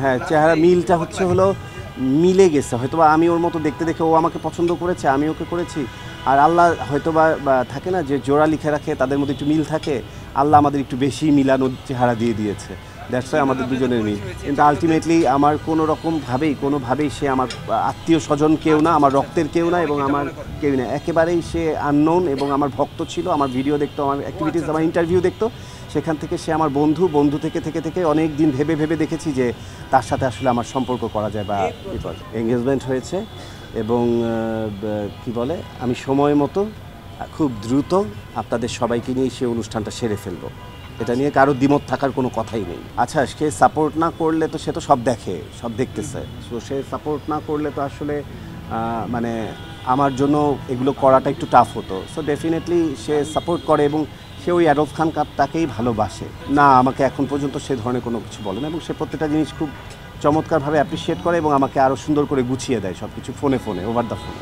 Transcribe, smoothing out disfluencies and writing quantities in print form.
হ্যাঁ, চেহারা মিলটা হলো মিলে গেছে। হয়তোবা আমি ওর মতো দেখতে দেখে ও আমাকে পছন্দ করেছে, আমি ওকে করেছি। আর আল্লাহ হয়তোবা থাকে না যে জোড়া লিখে রাখে, তাদের মধ্যে একটু মিল থাকে। আল্লাহ আমাদের একটু বেশি মিলানোর চেহারা দিয়ে দিয়েছে। দ্যাটস ওয়াই আমাদের দুজনের মিল। কিন্তু আলটিমেটলি আমার কোনোভাবেই সে আমার আত্মীয় স্বজন কেউ না, আমার রক্তের কেউ না এবং আমার কেউ না। একেবারেই সে আননোন এবং আমার ভক্ত ছিল। আমার ভিডিও দেখতো, আমার অ্যাক্টিভিটিস, আমার ইন্টারভিউ দেখতো। সেখান থেকে সে আমার বন্ধু থেকে অনেক দিন ভেবে দেখেছি যে তার সাথে আসলে আমার সম্পর্ক করা যায় বা এঙ্গেজমেন্ট হয়েছে এবং কি বলে আমি সময় মতো খুব দ্রুত আপনাদের সবাইকে নিয়ে সেই অনুষ্ঠানটা সেরে ফেলবো। এটা নিয়ে কারো দ্বিমত থাকার কোনো কথাই নেই। আচ্ছা, সে সাপোর্ট না করলে তো সে তো সব দেখে, সব দেখতেছে। সো সে সাপোর্ট না করলে তো আসলে মানে আমার জন্য এগুলো করাটা একটু টাফ হতো। সো ডেফিনেটলি সে সাপোর্ট করে এবং সে ওই অ্যাডলফ খান তাকেই ভালোবাসে। না, আমাকে এখন পর্যন্ত সে ধরনের কোনো কিছু বলে না এবং সে প্রত্যেকটা জিনিস খুব চমৎকারভাবে অ্যাপ্রিসিয়েট করে এবং আমাকে আরও সুন্দর করে গুছিয়ে দেয় সব কিছু ফোনে ওভার দ্য ফোন।